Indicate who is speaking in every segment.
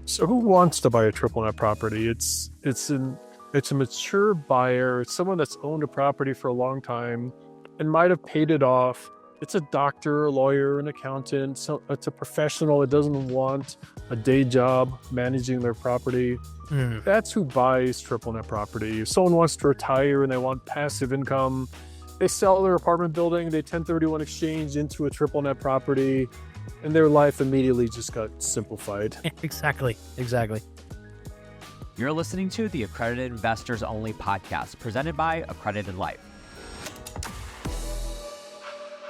Speaker 1: So who wants to buy a triple net property? It's a mature buyer. It's someone that's owned a property for a long time and might have paid it off. It's a doctor, a lawyer, an accountant. So it's a professional that doesn't want a day job managing their property.
Speaker 2: Mm.
Speaker 1: That's who buys triple net property. If someone wants to retire and they want passive income, they sell their apartment building, they 1031 exchange into a triple net property, and their life immediately just got simplified.
Speaker 2: Exactly.
Speaker 3: You're listening to the Accredited Investors Only podcast presented by Accredited Life.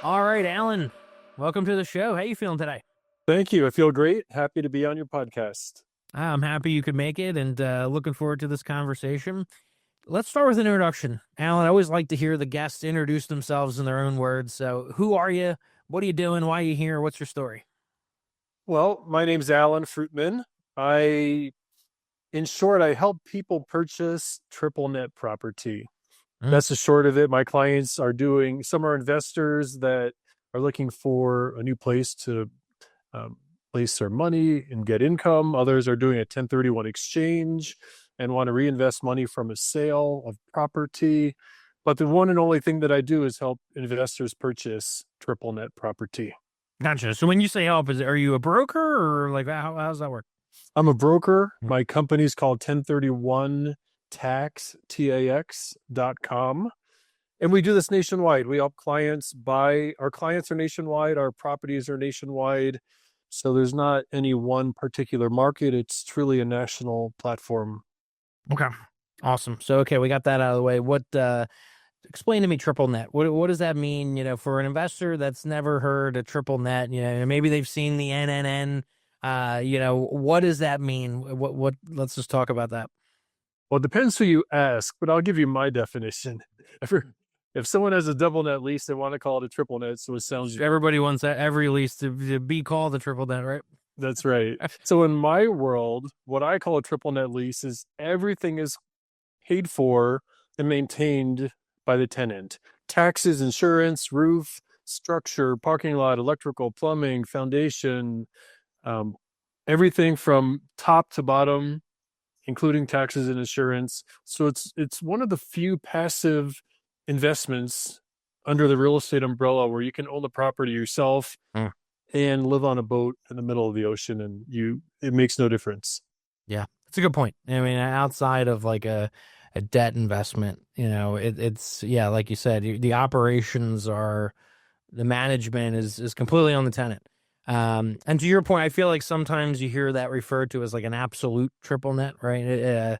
Speaker 2: All right, Alan, welcome to the show. How you feeling today?
Speaker 1: Thank you. I feel great. Happy to be on your podcast.
Speaker 2: I'm happy you could make it and looking forward to this conversation. Let's start with an introduction. Alan, I always like to hear the guests introduce themselves in their own words. So who are you? What are you doing? Why are you here? What's your story?
Speaker 1: Well, my name's Alan Fruitman. In short, I help people purchase triple net property. That's the short of it. My clients some are investors that are looking for a new place to place their money and get income. Others are doing a 1031 exchange and want to reinvest money from a sale of property. But the one and only thing that I do is help investors purchase triple net property.
Speaker 2: Gotcha. So when you say help, are you a broker or like how's that work?
Speaker 1: I'm a broker. My company's called 1031 tax.com. And we do this nationwide. We help clients buy. Our clients are nationwide. Our properties are nationwide. So there's not any one particular market. It's truly a national platform.
Speaker 2: Okay. Awesome. So, okay, we got that out of the way. Explain to me triple net. What does that mean, for an investor that's never heard a triple net, maybe they've seen the NNN, what does that mean? Let's just talk about that.
Speaker 1: Well, it depends who you ask, but I'll give you my definition. If someone has a double net lease, they want to call it a triple net. So it sounds...
Speaker 2: Everybody wants every lease to be called a triple net, right?
Speaker 1: That's right. So in my world, what I call a triple net lease is everything is paid for and maintained by the tenant. Taxes, insurance, roof, structure, parking lot, electrical, plumbing, foundation, everything from top to bottom, including taxes and insurance. So it's one of the few passive investments under the real estate umbrella where you can own the property yourself and live on a boat in the middle of the ocean, and it makes no difference.
Speaker 2: Yeah, it's a good point. I mean, outside of like a debt investment, it's like you said, the operations the management is completely on the tenant. And to your point, I feel like sometimes you hear that referred to as like an absolute triple net, right?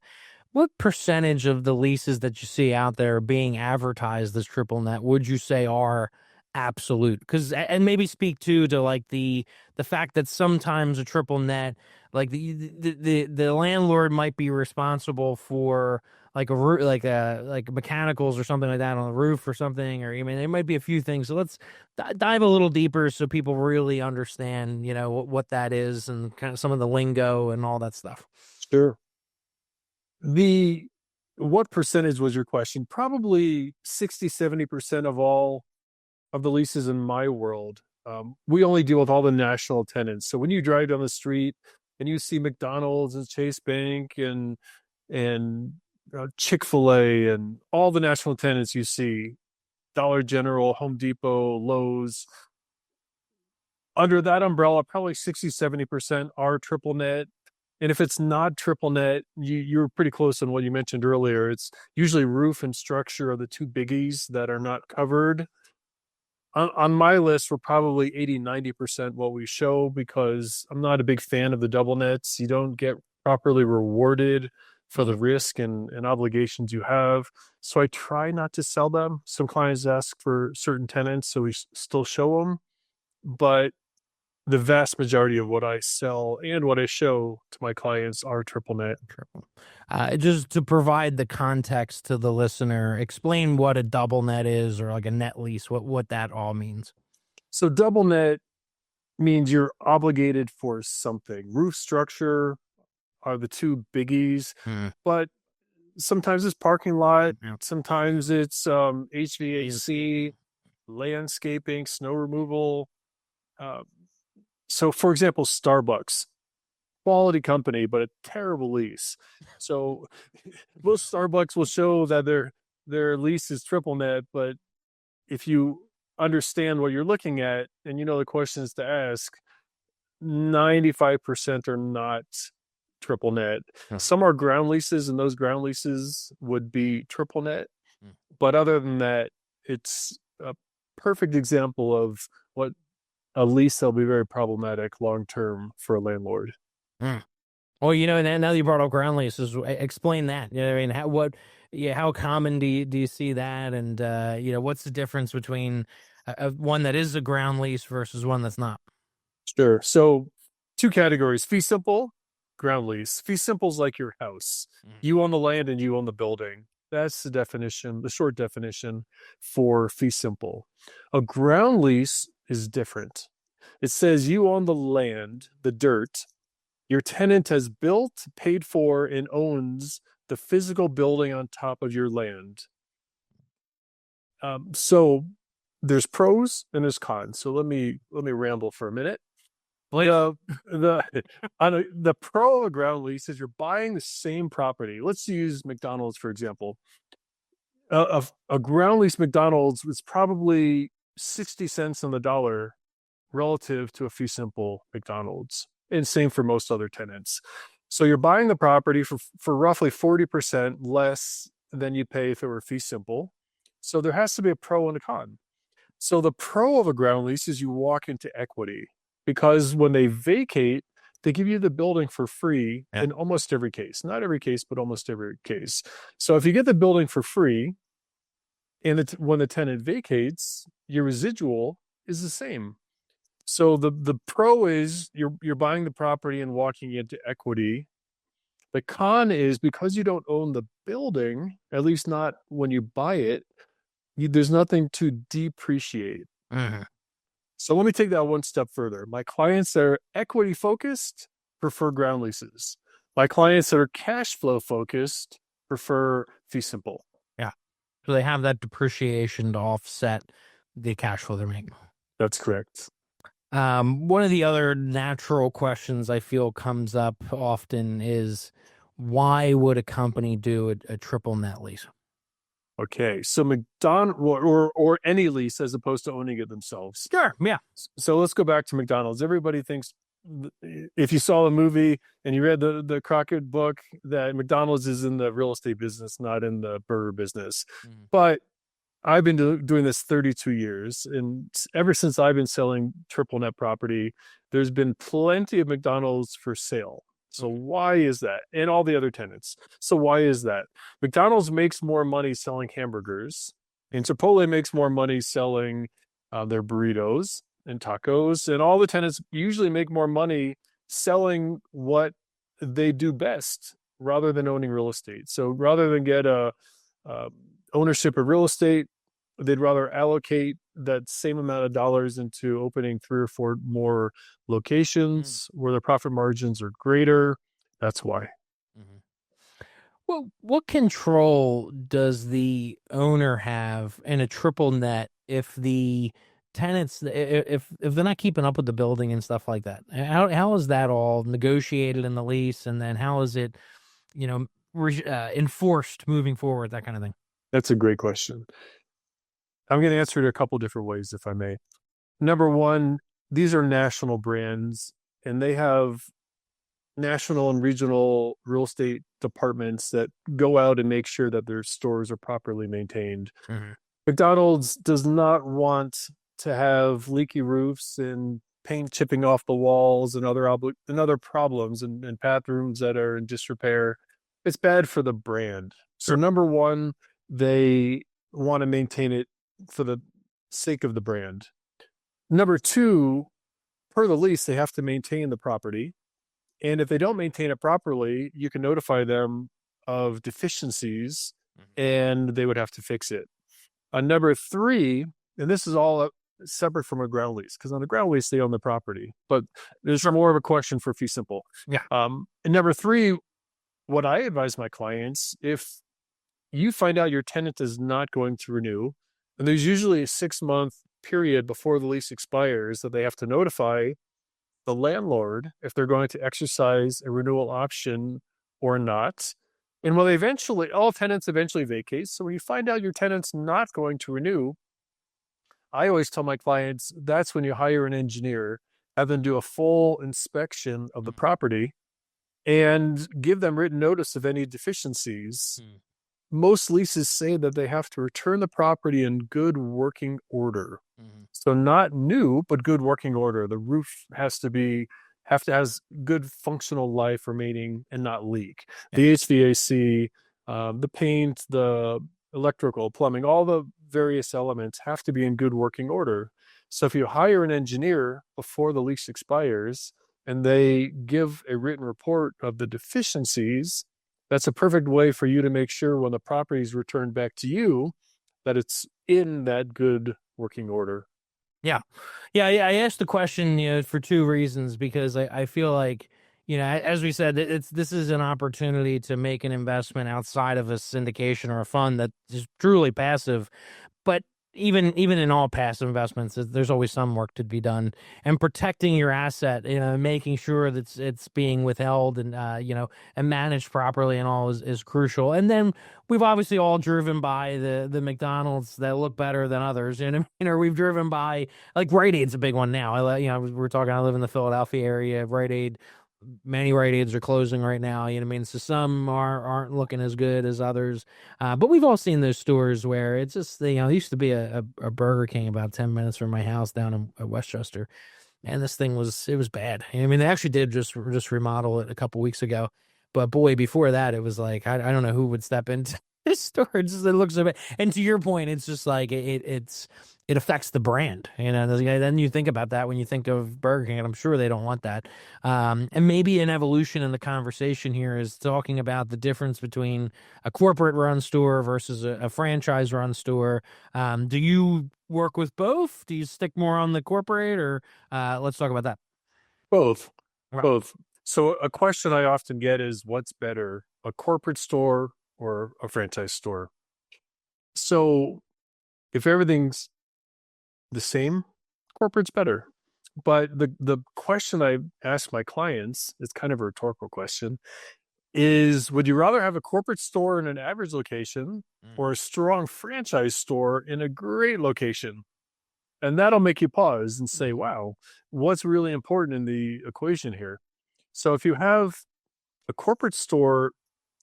Speaker 2: What percentage of the leases that you see out there being advertised as triple net would you say are absolute? And maybe speak to like the fact that sometimes a triple net, like the landlord might be responsible for like like mechanicals or something like that on the roof or something, or there might be a few things. So let's dive a little deeper so people really understand, what that is and kind of some of the lingo and all that stuff.
Speaker 1: Sure. What percentage was your question? Probably 60-70% of all of the leases in my world. We only deal with all the national tenants. So when you drive down the street and you see McDonald's and Chase Bank and Chick-fil-A and all the national tenants you see, Dollar General, Home Depot, Lowe's, under that umbrella, probably 60-70% are triple net. And if it's not triple net, you're pretty close on what you mentioned earlier. It's usually roof and structure are the two biggies that are not covered. On my list, we're probably 80-90% what we show, because I'm not a big fan of the double nets. You don't get properly rewarded for the risk and obligations you have. So I try not to sell them. Some clients ask for certain tenants, so we still show them. But the vast majority of what I sell and what I show to my clients are triple net.
Speaker 2: Just to provide the context to the listener, explain what a double net is, or like a net lease, what that all means.
Speaker 1: So double net means you're obligated for something. Roof structure are the two biggies, but sometimes it's parking lot, sometimes it's HVAC, landscaping, snow removal. So, for example, Starbucks quality company, but a terrible lease. So most Starbucks will show that their lease is triple net, but if you understand what you're looking at and you know the questions to ask, 95% are not triple net. Some are ground leases, and those ground leases would be triple net. But other than that, it's a perfect example of what a lease that'll be very problematic long term for a landlord.
Speaker 2: Well, now that you brought up ground leases, explain that. I mean, how common do you see that, and what's the difference between one that is a ground lease versus one that's not?
Speaker 1: Sure. So, two categories: fee simple, ground lease. Fee simple is like your house. You own the land and you own the building. That's the definition, the short definition for fee simple. A ground lease is different. It says you own the land, the dirt. Your tenant has built, paid for, and owns the physical building on top of your land. So there's pros and there's cons. So let me ramble for a minute. The pro of a ground lease is you're buying the same property. Let's use McDonald's for example. A ground lease McDonald's is probably 60 cents on the dollar relative to a fee simple McDonald's, and same for most other tenants. So you're buying the property for roughly 40% less than you pay if it were fee simple. So there has to be a pro and a con. So the pro of a ground lease is you walk into equity, because when they vacate, they give you the building for free in almost every case. Not every case, but almost every case. So if you get the building for free, and when the tenant vacates, your residual is the same. So the pro is you're buying the property and walking into equity. The con is because you don't own the building, at least not when you buy it, there's nothing to depreciate. So let me take that one step further. My clients that are equity focused prefer ground leases. My clients that are cash flow focused prefer fee simple.
Speaker 2: Yeah. So they have that depreciation to offset the cash flow they're making.
Speaker 1: That's correct.
Speaker 2: One of the other natural questions I feel comes up often is, why would a company do a triple net lease?
Speaker 1: Okay, so McDonald's or any lease as opposed to owning it themselves.
Speaker 2: Sure, yeah.
Speaker 1: So let's go back to McDonald's. Everybody thinks, if you saw the movie and you read the Crockett book, that McDonald's is in the real estate business, not in the burger business. But I've been doing this 32 years, and ever since I've been selling triple net property, there's been plenty of McDonald's for sale. So why is that? And all the other tenants. So why is that? McDonald's makes more money selling hamburgers, and Chipotle makes more money selling their burritos and tacos, and all the tenants usually make more money selling what they do best rather than owning real estate. So rather than get a ownership of real estate, they'd rather allocate that same amount of dollars into opening 3 or 4 more locations where the profit margins are greater. That's why.
Speaker 2: Well, what control does the owner have in a triple net if the tenants, if they're not keeping up with the building and stuff like that? How is that all negotiated in the lease, and then how is it, enforced moving forward, that kind of thing?
Speaker 1: That's a great question. I'm going to answer it a couple different ways, if I may. Number one, these are national brands, and they have national and regional real estate departments that go out and make sure that their stores are properly maintained. McDonald's does not want to have leaky roofs and paint chipping off the walls and other problems and bathrooms that are in disrepair. It's bad for the brand. So number one, they want to maintain it for the sake of the brand. Number two, per the lease, they have to maintain the property. And if they don't maintain it properly, you can notify them of deficiencies and they would have to fix it. Number three, and this is all separate from a ground lease, because on a ground lease, they own the property, but there's more of a question for fee simple.
Speaker 2: Yeah.
Speaker 1: And number three, what I advise my clients, if you find out your tenant is not going to renew, and there's usually a 6-month period before the lease expires that they have to notify the landlord if they're going to exercise a renewal option or not. And all tenants eventually vacate. So when you find out your tenant's not going to renew, I always tell my clients that's when you hire an engineer, have them do a full inspection of the property, and give them written notice of any deficiencies. Most leases say that they have to return the property in good working order. So not new, but good working order. The roof has has good functional life remaining and not leak. The HVAC, the paint, the electrical, plumbing, all the various elements have to be in good working order. So if you hire an engineer before the lease expires and they give a written report of the deficiencies, that's a perfect way for you to make sure when the property is returned back to you that it's in that good working order.
Speaker 2: Yeah. I asked the question, for two reasons, because I feel like, as we said, this is an opportunity to make an investment outside of a syndication or a fund that is truly passive. But even in all passive investments, there's always some work to be done, and protecting your asset, making sure that it's being withheld and and managed properly and all is crucial. And then we've obviously all driven by the McDonald's that look better than others, or we've driven by, like, Rite Aid's a big one now. We're talking, I live in the Philadelphia area. Rite Aid, many Rite Aids are closing right now. So some aren't looking as good as others. But we've all seen those stores where it's just, there used to be a Burger King about 10 minutes from my house down in Westchester. And this thing was bad. They actually did just remodel it a couple weeks ago. But boy, before that, it was like, I don't know who would step into this store. It looks so bad. And to your point, it's just like, it affects the brand. Then you think about that when you think of Burger King, and I'm sure they don't want that. And maybe an evolution in the conversation here is talking about the difference between a corporate run store versus a franchise run store. Do you work with both? Do you stick more on the corporate, or let's talk about that?
Speaker 1: Both.
Speaker 2: Right.
Speaker 1: Both. So a question I often get is, what's better, a corporate store or a franchise store? So if everything's the same, corporate's better. But the question I ask my clients, it's kind of a rhetorical question, is would you rather have a corporate store in an average location or a strong franchise store in a great location? And that'll make you pause and say, wow, what's really important in the equation here? So if you have a corporate store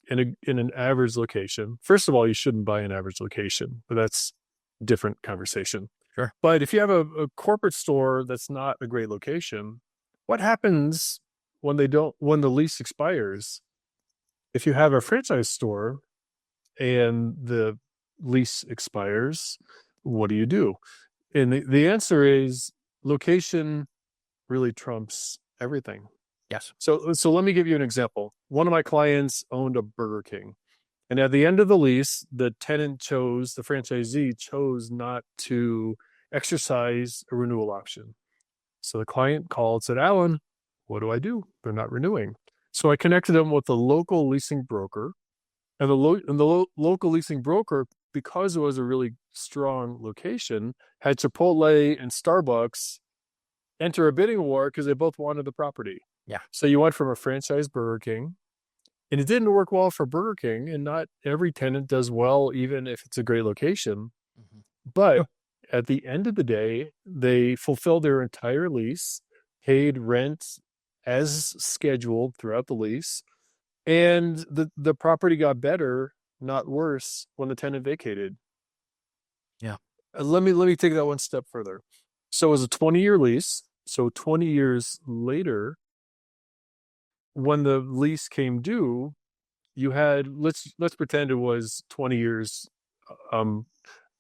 Speaker 1: in an average location, first of all, you shouldn't buy an average location, but that's a different conversation.
Speaker 2: Sure.
Speaker 1: But if you have a corporate store that's not a great location, what happens when the lease expires? If you have a franchise store and the lease expires, what do? And the answer is location really trumps everything.
Speaker 2: Yes.
Speaker 1: So let me give you an example. One of my clients owned a Burger King. And at the end of the lease, the franchisee chose not to exercise a renewal option. So the client called and said, Alan, what do I do? They're not renewing. So I connected them with the local leasing broker. And the local leasing broker, because it was a really strong location, had Chipotle and Starbucks enter a bidding war because they both wanted the property.
Speaker 2: Yeah.
Speaker 1: So you went from a franchise Burger King, and it didn't work well for Burger King, and not every tenant does well, even if it's a great location. But at the end of the day, they fulfilled their entire lease, paid rent as scheduled throughout the lease, and the property got better, not worse, when the tenant vacated.
Speaker 2: Yeah.
Speaker 1: Let me take that one step further. So it was a 20-year lease. So 20 years later, when the lease came due, you had, let's pretend it was 20 years from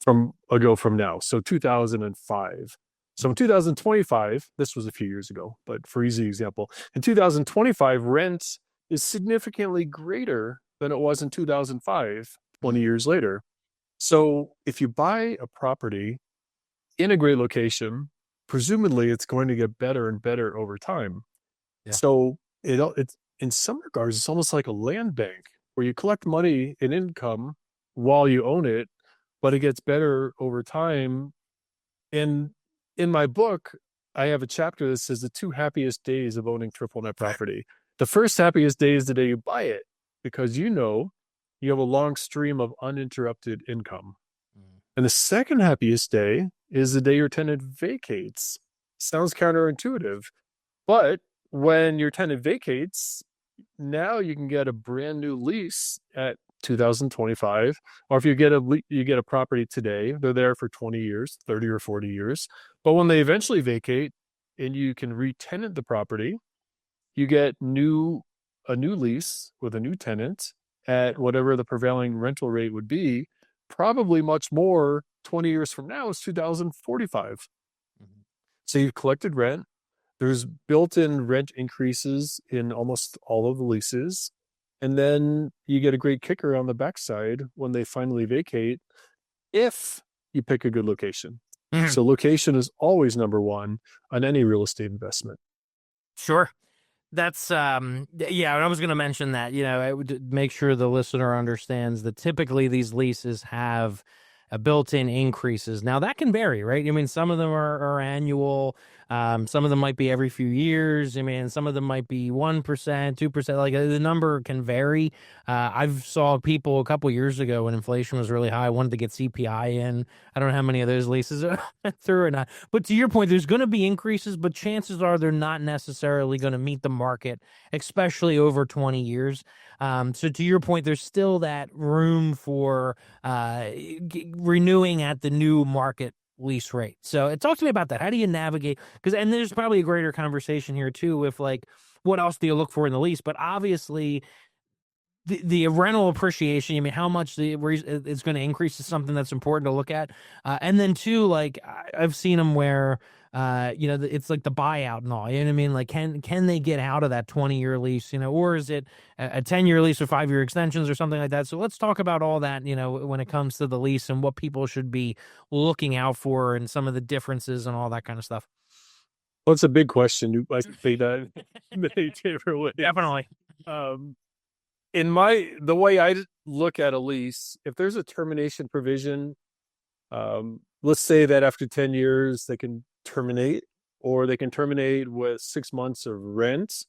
Speaker 1: now. So 2005. So in 2025, this was a few years ago, but for easy example, in 2025, rent is significantly greater than it was in 2005, 20 years later. So if you buy a property in a great location, presumably it's going to get better and better over time.
Speaker 2: Yeah.
Speaker 1: So it's in some regards, it's almost like a land bank where you collect money and income while you own it, but it gets better over time. And in my book, I have a chapter that says the 2 happiest days of owning triple net property. The first happiest day is the day you buy it, because you have a long stream of uninterrupted income. And the second happiest day is the day your tenant vacates. Sounds counterintuitive, but when your tenant vacates, now you can get a brand new lease at 2025, or if you get a property today, they're there for 20 years, 30 or 40 years. But when they eventually vacate and you can re-tenant the property, you get a new lease with a new tenant at whatever the prevailing rental rate would be, probably much more 20 years from now is 2045.
Speaker 2: Mhm.
Speaker 1: So you've collected rent. There's built-in rent increases in almost all of the leases. And then you get a great kicker on the backside when they finally vacate, if you pick a good location.
Speaker 2: Mhm.
Speaker 1: So location is always number one on any real estate investment.
Speaker 2: Sure. That's yeah, I was going to mention that, I would make sure the listener understands that typically these leases have a built-in increases. Now that can vary, right? I mean, some of them are annual, some of them might be every few years. I mean, some of them might be 1%, 2%. Like the number can vary. I've saw people a couple years ago when inflation was really high wanted to get CPI in. I don't know how many of those leases are through or not. But to your point, there's going to be increases, but chances are they're not necessarily going to meet the market, especially over 20 years. So to your point, there's still that room for renewing at the new market lease rate. So talk to me about that. How do you navigate? And there's probably a greater conversation here too, with like, what else do you look for in the lease? But obviously, the rental appreciation, I mean, how much it's going to increase is something that's important to look at. And then two, like I've seen them where, it's like the buyout and all, you know what I mean? Like, can they get out of that 20-year lease, or is it a 10-year lease with 5-year extensions or something like that? So let's talk about all that, when it comes to the lease and what people should be looking out for and some of the differences and all that kind of stuff.
Speaker 1: Well, it's a big question. I can say that many different ways.
Speaker 2: Definitely.
Speaker 1: The way I look at a lease, if there's a termination provision, let's say that after 10 years they can terminate, or they can terminate with 6 months of rent.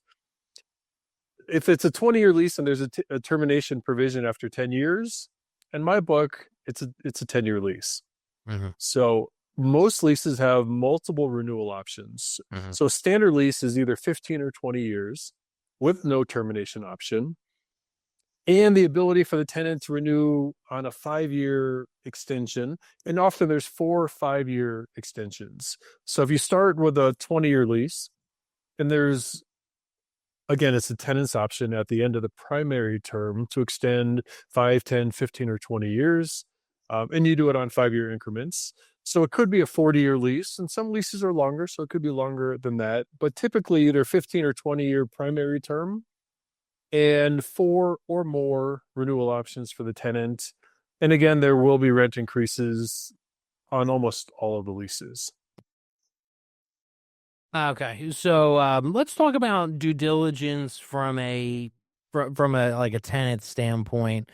Speaker 1: If it's a 20-year lease and there's a termination provision after 10 years, in my book, it's a 10-year lease.
Speaker 2: Mm-hmm.
Speaker 1: So most leases have multiple renewal options.
Speaker 2: Mm-hmm.
Speaker 1: So standard lease is either 15 or 20 years with no termination option, and the ability for the tenant to renew on a 5-year extension. And often there's 4 or 5-year extensions. So if you start with a 20-year lease, and it's a tenant's option at the end of the primary term to extend 5, 10, 15, or 20 years. And you do it on 5-year increments. So it could be a 40-year lease, and some leases are longer, so it could be longer than that. But typically either 15 or 20-year primary term, and 4 or more renewal options for the tenant. And again, there will be rent increases on almost all of the leases.
Speaker 2: Okay, so let's talk about due diligence from a like a tenant standpoint.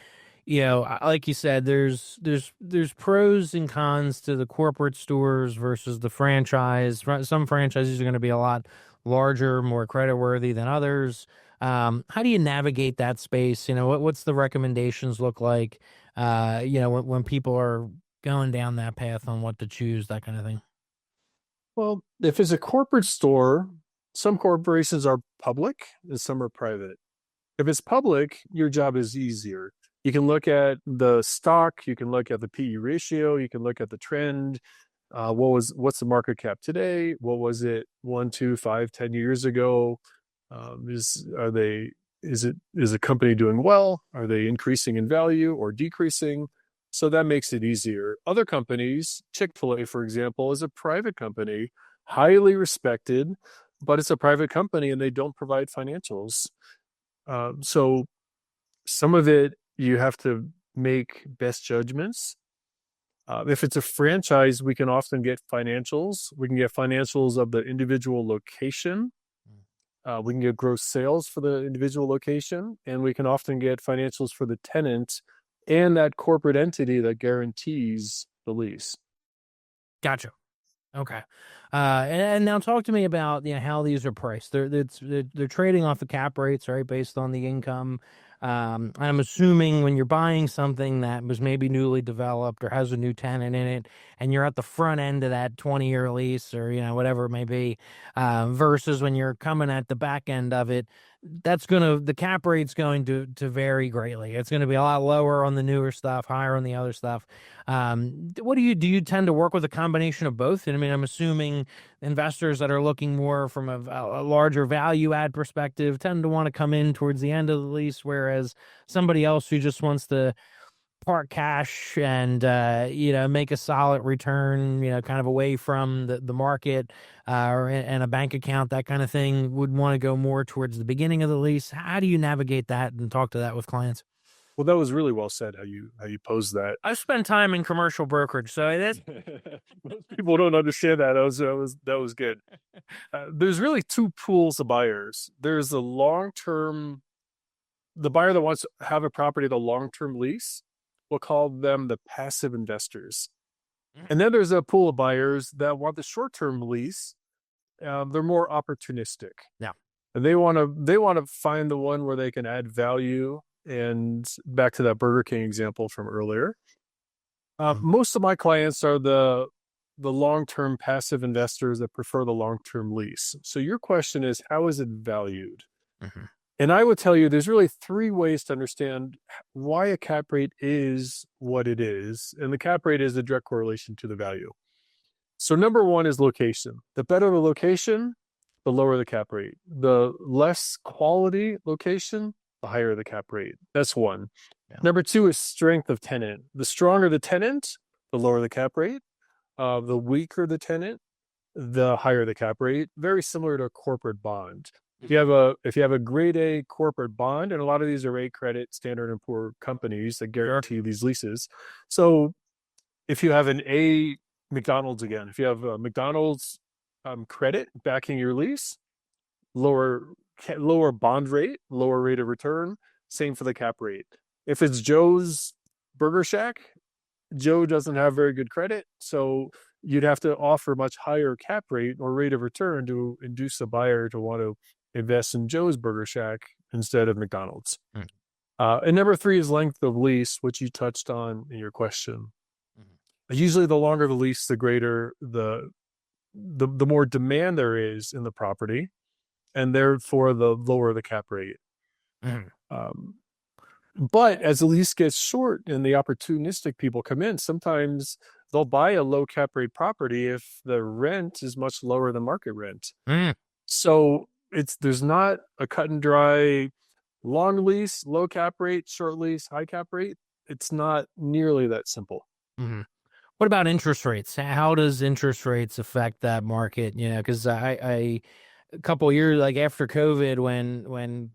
Speaker 2: Like you said, there's pros and cons to the corporate stores versus the franchise. Some franchises are going to be a lot larger, more creditworthy than others. How do you navigate that space? What's the recommendations look like? When people are going down that path on what to choose, that kind of thing.
Speaker 1: Well, if it's a corporate store, some corporations are public and some are private. If it's public, your job is easier. You can look at the stock, you can look at the PE ratio, you can look at the trend. What's the market cap today? What was it 1, 2, 5, 10 years ago? Is a company doing well? Are they increasing in value or decreasing? So that makes it easier. Other companies, Chick-fil-A, for example, is a private company, highly respected, but it's a private company and they don't provide financials. So some of it, you have to make best judgments. If it's a franchise, we can often get financials. We can get financials of the individual location. We can get gross sales for the individual location, and we can often get financials for the tenant and that corporate entity that guarantees the lease.
Speaker 2: Gotcha. Okay. And now talk to me about how these are priced. They're trading off the cap rates, right, based on the income. I'm assuming when you're buying something that was maybe newly developed or has a new tenant in it, and you're at the front end of that 20-year lease or whatever it may be, versus when you're coming at the back end of it, the cap rate's going to vary greatly. It's going to be a lot lower on the newer stuff, higher on the other stuff. What do you tend to work with a combination of both? And I mean, I'm assuming investors that are looking more from a larger value add perspective tend to want to come in towards the end of the lease, whereas somebody else who just wants to park cash and make a solid return, kind of away from the market and a bank account, that kind of thing, would want to go more towards the beginning of the lease. How do you navigate that and talk to that with clients?
Speaker 1: Well, that was really well said how you posed that.
Speaker 2: I've spent time in commercial brokerage, so that's
Speaker 1: Most people don't understand that. That was good. There's really two pools of buyers. There's the buyer that wants to have a property the long-term lease. We'll call them the passive investors. And then there's a pool of buyers that want the short-term lease. They're more opportunistic.
Speaker 2: Yeah.
Speaker 1: And they want to find the one where they can add value. And back to that Burger King example from earlier, most of my clients are the long-term passive investors that prefer the long-term lease. So your question is, how is it valued?
Speaker 2: Mm-hmm.
Speaker 1: And I would tell you there's really three ways to understand why a cap rate is what it is. And the cap rate is a direct correlation to the value. So number one is location. The better the location, the lower the cap rate. The less quality location, the higher the cap rate. That's one. Yeah. Number two is strength of tenant. The stronger the tenant, the lower the cap rate. The weaker the tenant, the higher the cap rate. Very similar to a corporate bond. If you have a grade A corporate bond, and a lot of these are A credit, Standard & Poor companies that guarantee these leases. So if you have an A McDonald's again, if you have a McDonald's credit backing your lease, lower bond rate, lower rate of return. Same for the cap rate. If it's Joe's Burger Shack, Joe doesn't have very good credit, so you'd have to offer much higher cap rate or rate of return to induce a buyer to want to invest in Joe's Burger Shack instead of McDonald's. And number three is length of lease, which you touched on in your question. Usually the longer the lease, the greater the more demand there is in the property, and therefore the lower the cap rate. But as the lease gets short and the opportunistic people come in, sometimes they'll buy a low cap rate property if the rent is much lower than market rent. So there's not a cut and dry long lease, low cap rate, short lease, high cap rate. It's not nearly that simple.
Speaker 2: What about interest rates? How does interest rates affect that market? Because a couple of years, like after COVID, when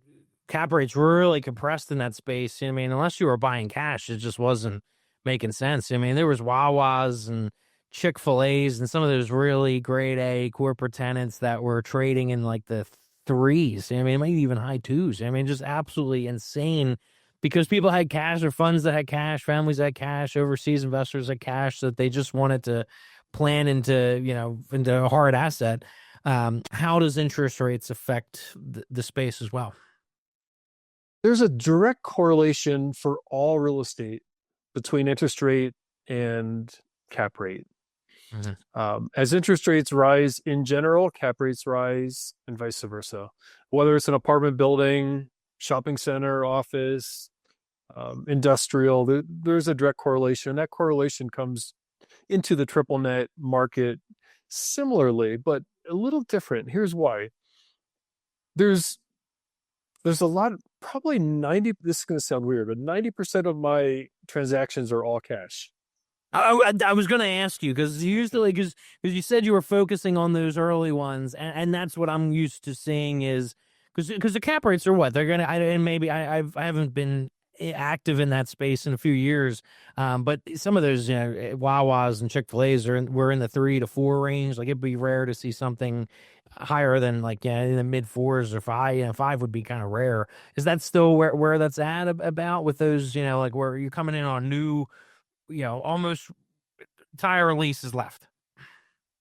Speaker 2: cap rates were really compressed in that space, I mean, unless you were buying cash, it just wasn't making sense. I mean, there was Wawa's and Chick-fil-A's and some of those really grade A corporate tenants that were trading in like the threes. I mean, maybe even high twos. I mean, just absolutely insane, because people had cash, or funds that had cash, families that had cash, overseas investors had cash that they just wanted to plan into a hard asset. How does interest rates affect the space as well?
Speaker 1: There's a direct correlation for all real estate between interest rate and cap rate. As interest rates rise in general, cap rates rise, and vice versa. Whether it's an apartment building, shopping center, office, industrial, there's a direct correlation. That correlation comes into the triple net market similarly, but a little different. Here's why. There's a lot, probably 90, this is going to sound weird, but 90% of my transactions are all cash.
Speaker 2: I was going to ask you, because usually, because you said you were focusing on those early ones, and that's what I'm used to seeing is, because the cap rates are what they're going to, and maybe I haven't been active in that space in a few years, but some of those Wawa's and Chick-fil-A's were in the 3 to 4 range. Like, it'd be rare to see something higher than in the mid 4s or 5. 5 would be kind of rare. Is that still where that's at about with those like where you're coming in on new almost entire leases left?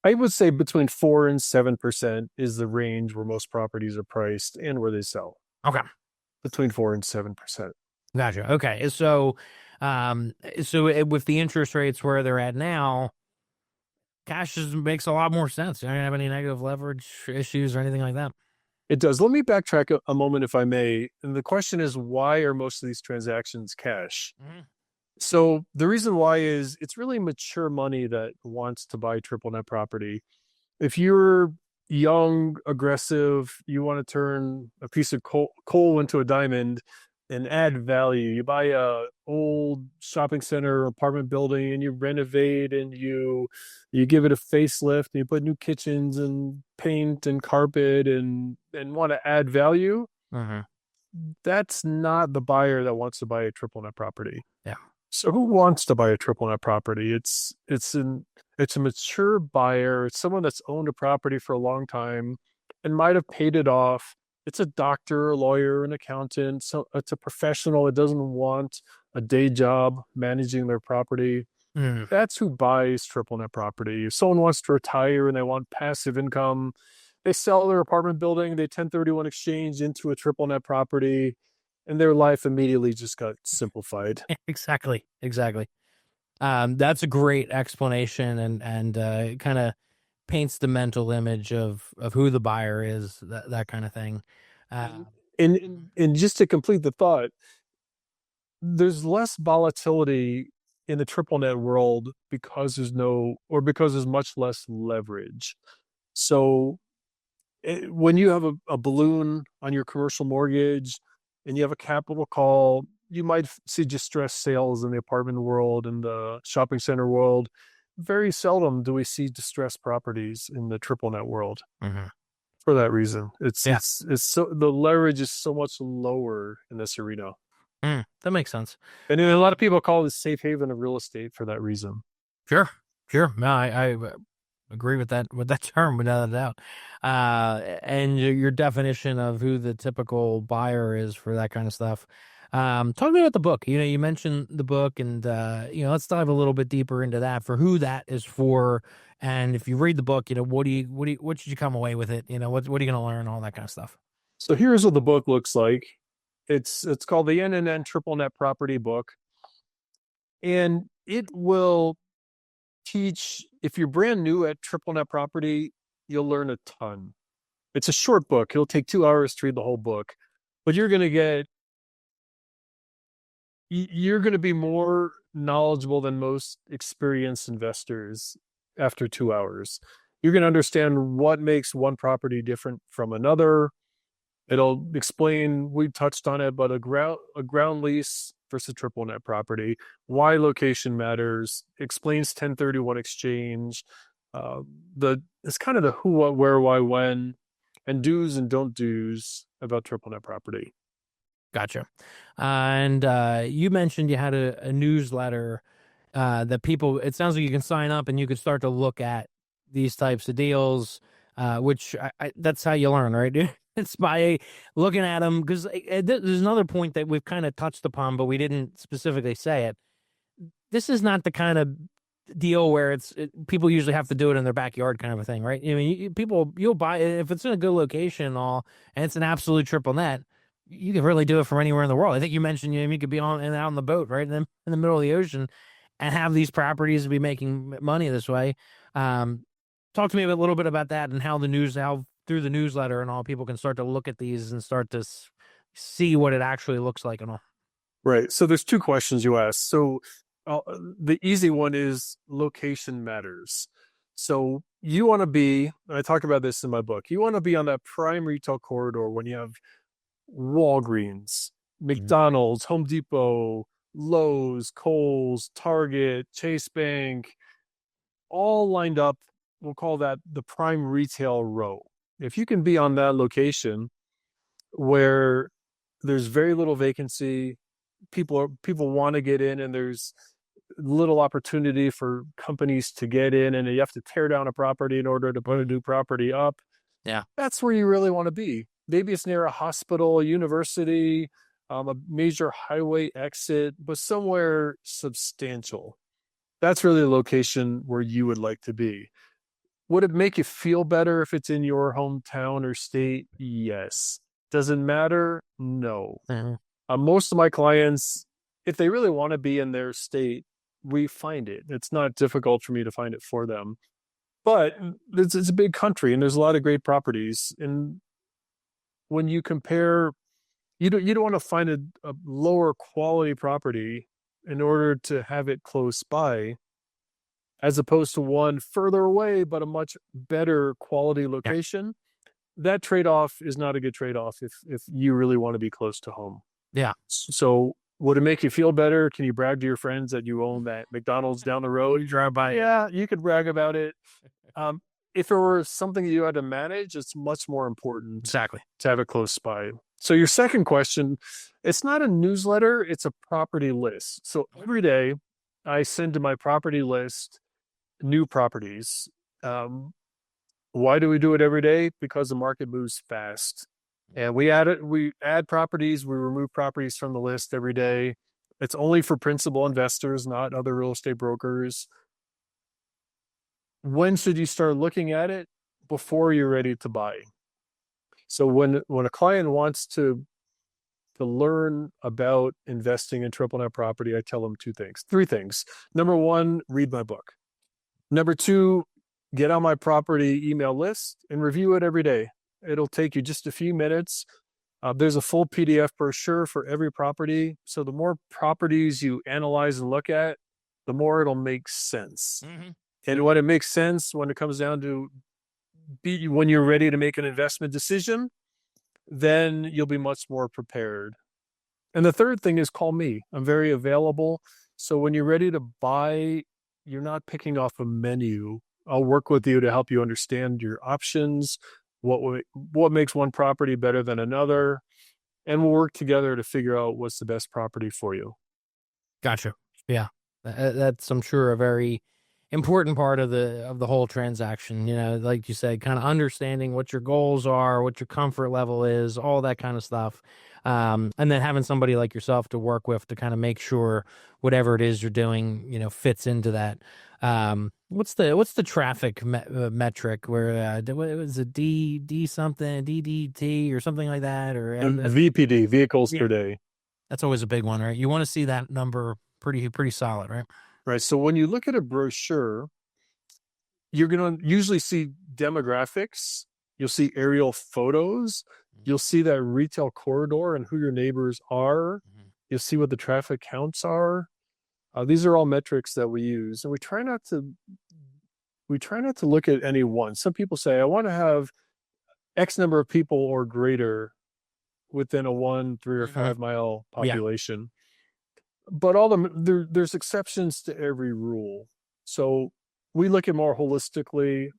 Speaker 1: I would say between 4 and 7% is the range where most properties are priced and where they sell.
Speaker 2: Okay.
Speaker 1: Between 4 and 7%.
Speaker 2: Gotcha. Okay. With the interest rates where they're at now, cash just makes a lot more sense. You don't have any negative leverage issues or anything like that.
Speaker 1: It does. Let me backtrack a moment, if I may. And the question is, why are most of these transactions cash?
Speaker 2: Mhm.
Speaker 1: So the reason why is it's really mature money that wants to buy triple net property. If you're young, aggressive, you want to turn a piece of coal into a diamond and add value. You buy a old shopping center apartment building and you renovate and you give it a facelift and you put new kitchens and paint and carpet and want to add value.
Speaker 2: Mm-hmm.
Speaker 1: That's not the buyer that wants to buy a triple net property.
Speaker 2: Yeah.
Speaker 1: So who wants to buy a triple net property? It's a mature buyer. It's someone that's owned a property for a long time and might have paid it off. It's a doctor, a lawyer, an accountant. So it's a professional that doesn't want a day job managing their property.
Speaker 2: Mm.
Speaker 1: That's who buys triple net property. If someone wants to retire and they want passive income, they sell their apartment building, they 1031 exchange into a triple net property, and their life immediately just got simplified.
Speaker 2: Exactly. That's a great explanation and kind of paints the mental image of who the buyer is, that kind of thing.
Speaker 1: And just to complete the thought, there's less volatility in the triple net world because there's much less leverage. So when you have a balloon on your commercial mortgage and you have a capital call, you might see distressed sales in the apartment world and the shopping center world. Very seldom do we see distressed properties in the triple net world.
Speaker 2: Mm-hmm.
Speaker 1: For that reason.
Speaker 2: Yeah.
Speaker 1: It's so the leverage is so much lower in this arena.
Speaker 2: That makes sense.
Speaker 1: And a lot of people call it safe haven of real estate for that reason.
Speaker 2: Sure. No, I agree with that term without a doubt. And your definition of who the typical buyer is for that kind of stuff. Talk to me about the book. You mentioned the book, and let's dive a little bit deeper into that for who that is for. And if you read the book, what should you come away with it? What are you going to learn? All that kind of stuff.
Speaker 1: So here's what the book looks like. It's called the NNN Triple Net Property Book, and it will teach. If you're brand new at triple net property, you'll learn a ton. It's a short book. It'll take 2 hours to read the whole book, but you're going to be more knowledgeable than most experienced investors after 2 hours. You're going to understand what makes one property different from another. It'll explain, we touched on it, but a ground lease versus triple net property, why location matters, explains 1031 exchange, it's kind of the who, what, where, why, when, and do's and don't do's about triple net property.
Speaker 2: Gotcha. And you mentioned you had a newsletter that people, it sounds like you can sign up and you could start to look at these types of deals, which that's how you learn, right? It's by looking at them, because there's another point that we've kind of touched upon, but we didn't specifically say it. This is not the kind of deal where people usually have to do it in their backyard kind of a thing, right? I mean, you'll buy it if it's in a good location and all, and it's an absolute triple net. You can really do it from anywhere in the world. I think you mentioned you could be out on the boat, right, in the middle of the ocean, and have these properties be making money this way. Talk to me a little bit about that and how through the newsletter and all, people can start to look at these and start to see what it actually looks like and all.
Speaker 1: Right. So there's two questions you asked. So the easy one is location matters. So you want to be, and I talk about this in my book, you want to be on that prime retail corridor when you have Walgreens, McDonald's, Home Depot, Lowe's, Kohl's, Target, Chase Bank, all lined up. We'll call that the prime retail row. If you can be on that location where there's very little vacancy, people want to get in, and there's little opportunity for companies to get in, and you have to tear down a property in order to put a new property up.
Speaker 2: Yeah,
Speaker 1: that's where you really want to be. Maybe it's near a hospital, a university, a major highway exit, but somewhere substantial. That's really the location where you would like to be. Would it make you feel better if it's in your hometown or state? Yes. Does it matter? No.
Speaker 2: Mhm.
Speaker 1: Most of my clients, if they really want to be in their state, we find it. It's not difficult for me to find it for them. But it's a big country and there's a lot of great properties. And when you compare, you don't want to find a lower quality property in order to have it close by, as opposed to one further away but a much better quality
Speaker 2: Yeah.
Speaker 1: location. That trade-off is not a good trade-off if you really want to be close to home.
Speaker 2: Yeah.
Speaker 1: So would it make you feel better? Can you brag to your friends that you own that McDonald's down the road?
Speaker 2: You drive by.
Speaker 1: Yeah, you could brag about it. If it were something you had to manage, it's much more important
Speaker 2: Exactly.
Speaker 1: to have it close by. So your second question, it's not a newsletter, it's a property list. So every day I send to my property list new properties. Why do we do it every day? Because the market moves fast. And we add properties, we remove properties from the list every day. It's only for principal investors, not other real estate brokers. When should you start looking at it? Before you're ready to buy. So when a client wants to learn about investing in triple net property, I tell them three things. Number one, read my book. Number two, get on my property email list and review it every day. It'll take you just a few minutes. There's a full PDF brochure for every property. So the more properties you analyze and look at, the more it'll make sense.
Speaker 2: Mhm.
Speaker 1: And when it makes sense, when it comes down to when you're ready to make an investment decision, then you'll be much more prepared. And the third thing is call me. I'm very available. So when you're ready to buy, you're not picking off a menu. I'll work with you to help you understand your options, what makes one property better than another, and we'll work together to figure out what's the best property for you.
Speaker 2: Gotcha. Yeah. That's, I'm sure, a very important part of the whole transaction. You know, like you said, kind of understanding what your goals are, what your comfort level is, all that kind of stuff. And then having somebody like yourself to work with to kind of make sure whatever it is you're doing, you know, fits into that. What's the traffic metric where what was it, D something, DDT or something like that, or
Speaker 1: VPD, vehicles per day.
Speaker 2: That's always a big one, right? You want to see that number pretty solid, right?
Speaker 1: Right. So when you look at a brochure, you're going to usually see demographics. You'll see aerial photos. You'll see that retail corridor and who your neighbors are. You'll see what the traffic counts are. These are all metrics that we use, and we try not to look at any one. Some people say, I want to have X number of people or greater within a 1, 3, or 5 mile population. But there's exceptions to every rule. So we look at more holistically.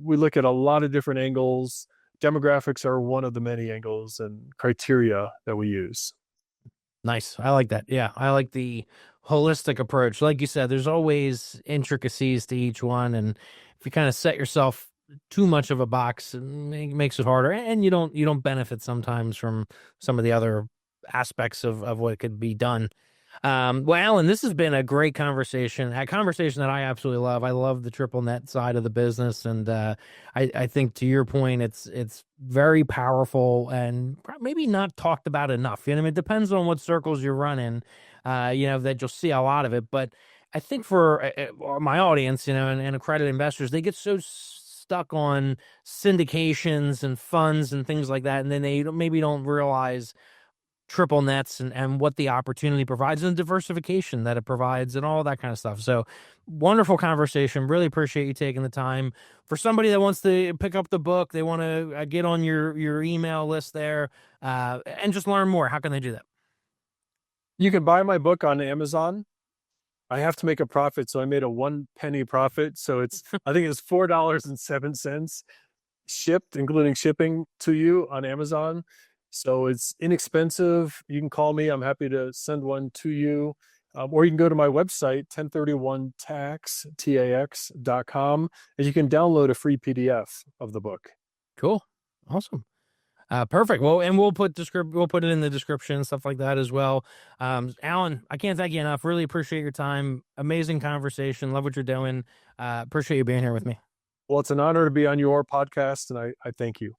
Speaker 1: We look at a lot of different angles. Demographics are one of the many angles and criteria that we use.
Speaker 2: Nice. I like that. Yeah. I like the holistic approach. Like you said, there's always intricacies to each one. And if you kind of set yourself too much of a box, it makes it harder. And you don't benefit sometimes from some of the other aspects of what could be done. Well, Alan, this has been a great conversation, a conversation that I absolutely love. I love the triple net side of the business. And I think, to your point, it's very powerful and maybe not talked about enough. You know, I mean, it depends on what circles you're running, you know, that you'll see a lot of it. But I think for my audience, you know, and accredited investors, they get so stuck on syndications and funds and things like that. And then they maybe don't realize triple nets and what the opportunity provides and diversification that it provides and all that kind of stuff. So wonderful conversation. Really appreciate you taking the time. For somebody that wants to pick up the book, they want to get on your email list there and just learn more. How can they do that?
Speaker 1: You can buy my book on Amazon. I have to make a profit, so I made a 1 penny profit. So it's I think it's $4.07 shipped, including shipping to you on Amazon. So it's inexpensive. You can call me. I'm happy to send one to you. Or you can go to my website, 1031tax.com, and you can download a free PDF of the book.
Speaker 2: Cool. Awesome. Perfect. Well, and we'll put it in the description and stuff like that as well. Alan, I can't thank you enough. Really appreciate your time. Amazing conversation. Love what you're doing. Appreciate you being here with me.
Speaker 1: Well, it's an honor to be on your podcast, and I thank you.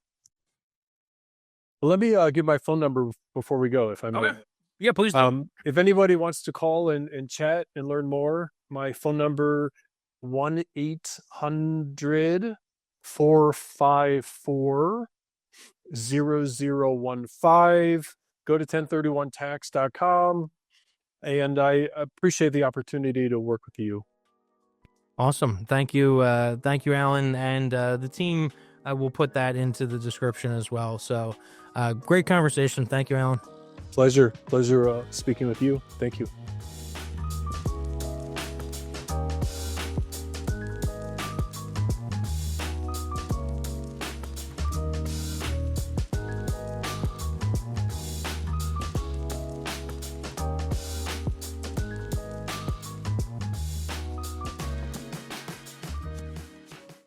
Speaker 1: Let me give my phone number before we go, if I may.
Speaker 2: Okay. Yeah, please do.
Speaker 1: If anybody wants to call and chat and learn more, my phone number 1-800-454-0015. Go to 1031tax.com. And I appreciate the opportunity to work with you.
Speaker 2: Awesome. Thank you, Alan, and the team. Will put that into the description as well. So, great conversation. Thank you, Alan.
Speaker 1: Pleasure speaking with you. Thank you.